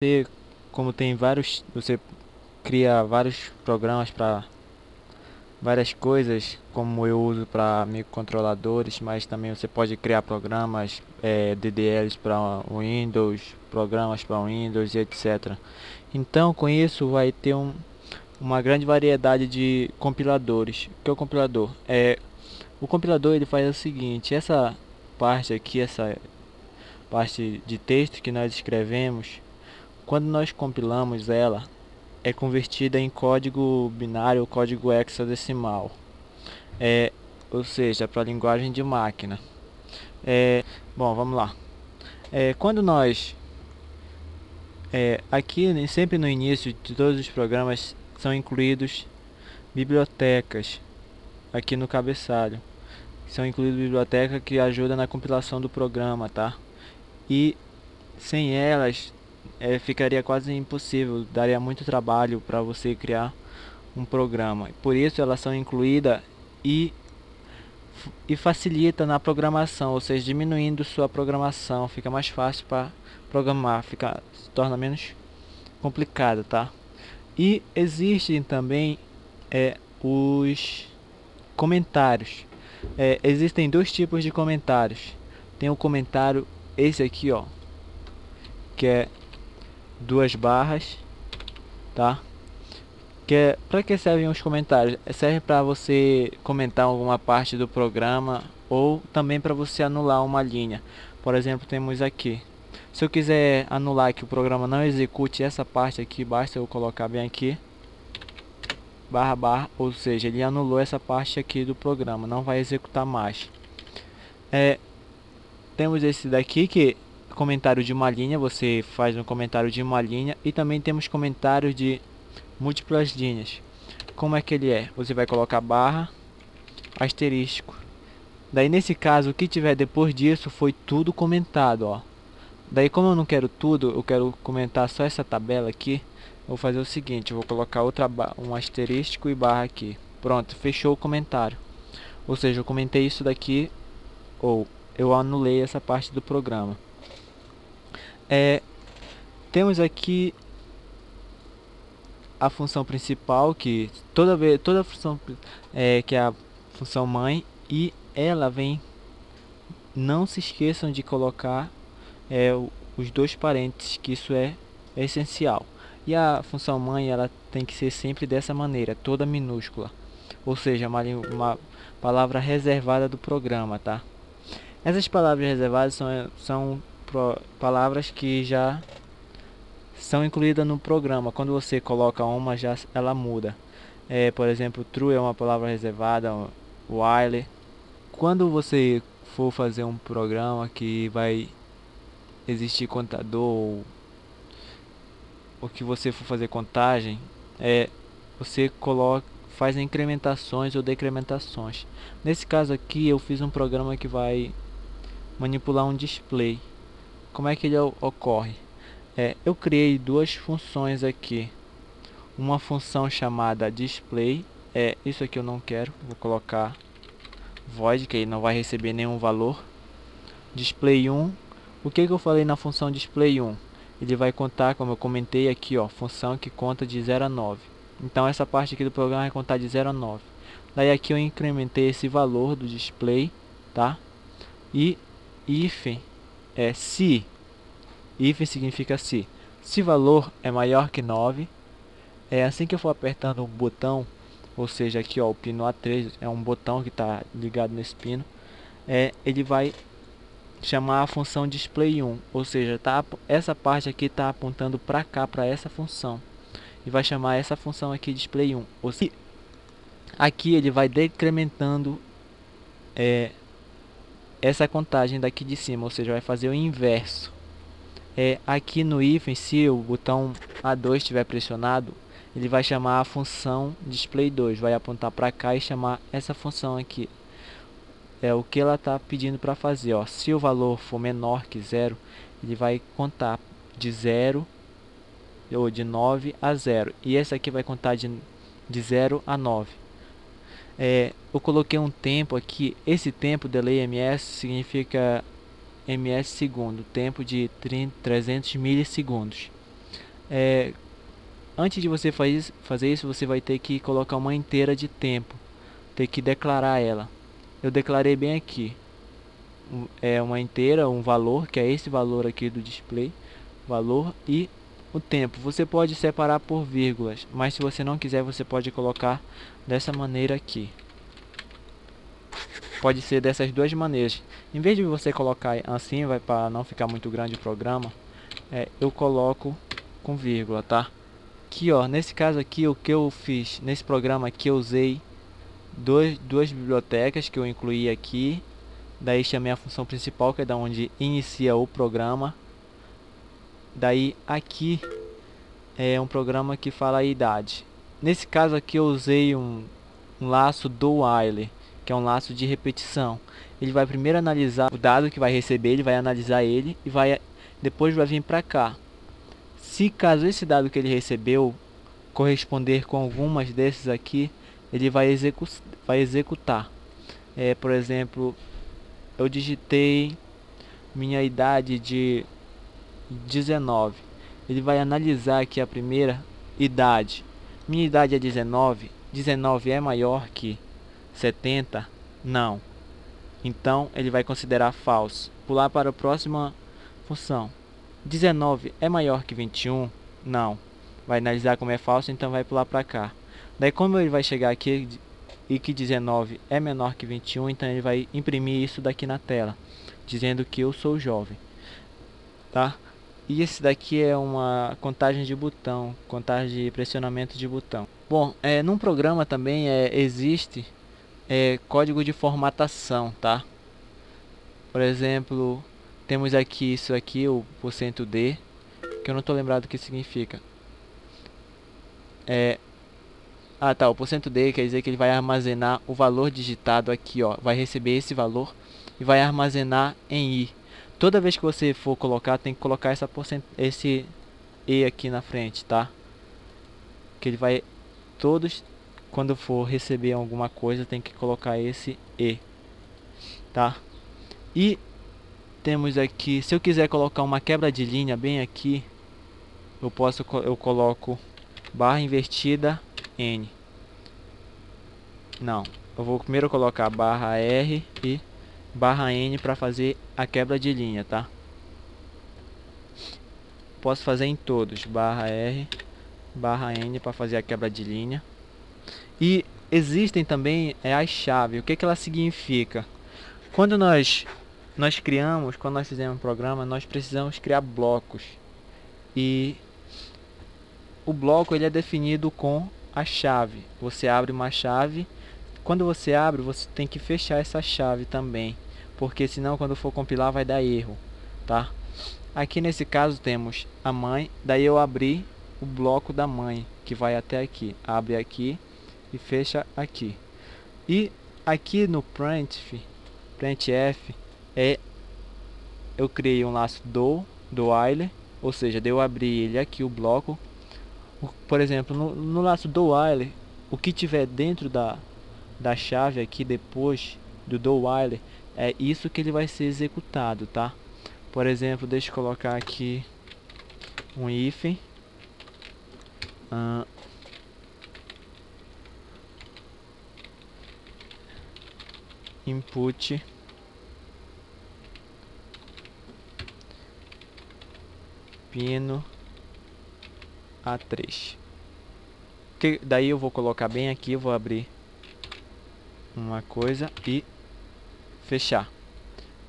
Você, como tem vários, você cria vários programas para várias coisas, como eu uso para microcontroladores, mas também você pode criar programas DDLs para Windows, programas para Windows e etc. Então, com isso vai ter uma grande variedade de compiladores. O que é o compilador? O compilador ele faz o seguinte: essa parte aqui, essa parte de texto que nós escrevemos, quando nós compilamos ela, é convertida em código binário ou código hexadecimal, é, ou seja, para a linguagem de máquina. Bom, vamos lá. Quando nós aqui sempre no início de todos os programas são incluídos bibliotecas aqui no cabeçalho. São incluídas bibliotecas que ajudam na compilação do programa, tá? E sem elas ficaria quase impossível, daria muito trabalho para você criar um programa. Por isso elas são incluídas e, e facilita na programação, ou seja, diminuindo sua programação, fica mais fácil para programar, se torna menos complicado, tá? E existem também os comentários. Existem dois tipos de comentários. Tem o comentário esse aqui, ó, que é duas barras, tá? Para que servem os comentários? Serve para você comentar alguma parte do programa ou também para você anular uma linha. Por exemplo, temos aqui. Se eu quiser anular que o programa não execute essa parte aqui, basta eu colocar bem aqui barra barra, ou seja, ele anulou essa parte aqui do programa, não vai executar mais. Temos esse daqui que é comentário de uma linha, você faz um comentário de uma linha, e também temos comentários de múltiplas linhas. Como é que ele é? Você vai colocar barra, asterisco. Daí nesse caso o que tiver depois disso foi tudo comentado, ó. Daí como eu não quero tudo, eu quero comentar só essa tabela aqui. Eu vou fazer o seguinte, eu vou colocar um asterisco e barra aqui. Pronto, fechou o comentário. Ou seja, eu comentei isso daqui, ou eu anulei essa parte do programa. Temos aqui a função principal, que toda função que é a função mãe, e ela vem, não se esqueçam de colocar os dois parênteses, que isso é essencial. E a função mãe ela tem que ser sempre dessa maneira, toda minúscula, ou seja, uma palavra reservada do programa, tá? Essas palavras reservadas são palavras que já são incluídas no programa. Quando você coloca uma, já ela muda. Por exemplo, true é uma palavra reservada, while. Quando você for fazer um programa que vai existir contador, ou que você for fazer contagem, você faz incrementações ou decrementações. Nesse caso aqui eu fiz um programa que vai manipular um display. Como é que ele ocorre? Eu criei duas funções aqui. Uma função chamada display, isso aqui eu não quero, vou colocar void, que ele não vai receber nenhum valor. Display 1, o que eu falei na função display 1? Ele vai contar, como eu comentei aqui, ó, função que conta de 0 a 9. Então essa parte aqui do programa vai contar de 0 a 9. Daí aqui eu incrementei esse valor do display, tá? E if se, if significa se valor é maior que 9, assim que eu for apertando um botão, ou seja, aqui ó, o pino A3 é um botão que está ligado nesse pino, ele vai chamar a função display 1, ou seja, essa parte aqui está apontando para cá, para essa função, e vai chamar essa função aqui display 1. Ou seja, aqui ele vai decrementando essa contagem daqui de cima, ou seja, vai fazer o inverso. Aqui no if, se o botão A2 estiver pressionado, ele vai chamar a função display 2, vai apontar para cá e chamar essa função aqui. É o que ela está pedindo para fazer, ó. Se o valor for menor que 0, ele vai contar de 0 ou de 9 a 0, e esse aqui vai contar de 0 a 9. Eu coloquei um tempo aqui. Esse tempo delay ms significa ms segundo, tempo de 300 milissegundos. Antes de você fazer isso, você vai ter que colocar uma inteira de tempo, ter que declarar ela. Eu declarei bem aqui, uma inteira, um valor, que é esse valor aqui do display, valor e o tempo. Você pode separar por vírgulas, mas se você não quiser, você pode colocar dessa maneira aqui. Pode ser dessas duas maneiras. Em vez de você colocar assim, vai para não ficar muito grande o programa, eu coloco com vírgula, tá? Aqui, ó, nesse caso aqui, o que eu fiz nesse programa aqui, eu usei duas bibliotecas que eu incluí aqui. Daí chamei a função principal, que é da onde inicia o programa. Daí aqui é um programa que fala a idade. Nesse caso aqui eu usei um laço do while, que é um laço de repetição. Ele vai primeiro analisar o dado que vai receber, ele vai analisar ele e depois vai vir para cá. Se caso esse dado que ele recebeu corresponder com algumas desses aqui, ele vai executar. Por exemplo, eu digitei minha idade de 19. Ele vai analisar aqui a primeira idade. Minha idade é 19. 19 é maior que 70? Não. Então ele vai considerar false. Pular para a próxima função. 19 é maior que 21? Não. Vai analisar como é falso, então vai pular para cá. Daí como ele vai chegar aqui e que 19 é menor que 21, então ele vai imprimir isso daqui na tela, dizendo que eu sou jovem, tá? E esse daqui é uma contagem de botão, contagem de pressionamento de botão. Bom, num programa também existe código de formatação, tá? Por exemplo, temos aqui isso aqui, o %d, que eu não estou lembrado o que significa. O %d quer dizer que ele vai armazenar o valor digitado aqui, ó. Vai receber esse valor e vai armazenar em i. Toda vez que você for colocar, tem que colocar esse e aqui na frente, tá? Que ele vai quando for receber alguma coisa, tem que colocar esse e, tá? E temos aqui, se eu quiser colocar uma quebra de linha bem aqui, eu coloco barra invertida n. Não, eu vou primeiro colocar barra R e barra N para fazer a quebra de linha, tá? Posso fazer em todos, barra R, barra N para fazer a quebra de linha. E existem também as chaves. O que ela significa? Quando nós fizemos um programa, nós precisamos criar blocos. E o bloco ele é definido com a chave. Você abre uma chave. Quando você abre, você tem que fechar essa chave também, porque senão quando for compilar vai dar erro, tá? Aqui nesse caso temos a mãe, daí eu abri o bloco da mãe, que vai até aqui. Abre aqui e fecha aqui. E aqui no printf, eu criei um laço do while, ou seja, eu abri ele aqui, o bloco. Por exemplo, no laço do while, o que tiver dentro da chave aqui depois do while, é isso que ele vai ser executado, tá? Por exemplo, deixa eu colocar aqui um if input pino A3. Daí eu vou colocar bem aqui, eu vou abrir uma coisa e fechar.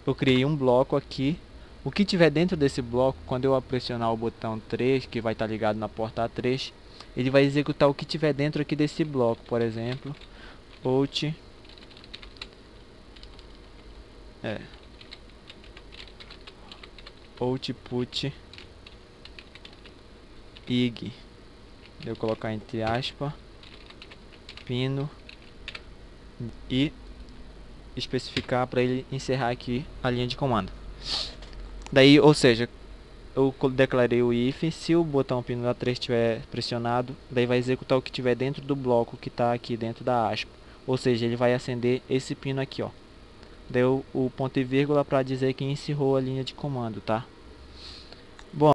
Eu criei um bloco aqui. O que tiver dentro desse bloco, quando eu pressionar o botão 3, que vai estar ligado na porta A3, ele vai executar o que tiver dentro aqui desse bloco. Por exemplo, output ig. Eu colocar entre aspas pino e especificar para ele encerrar aqui a linha de comando. Daí, ou seja, eu declarei o if, se o botão pino A3 estiver pressionado, daí vai executar o que tiver dentro do bloco que está aqui dentro da aspa. Ou seja, ele vai acender esse pino aqui, ó. Deu o ponto e vírgula para dizer que encerrou a linha de comando, tá?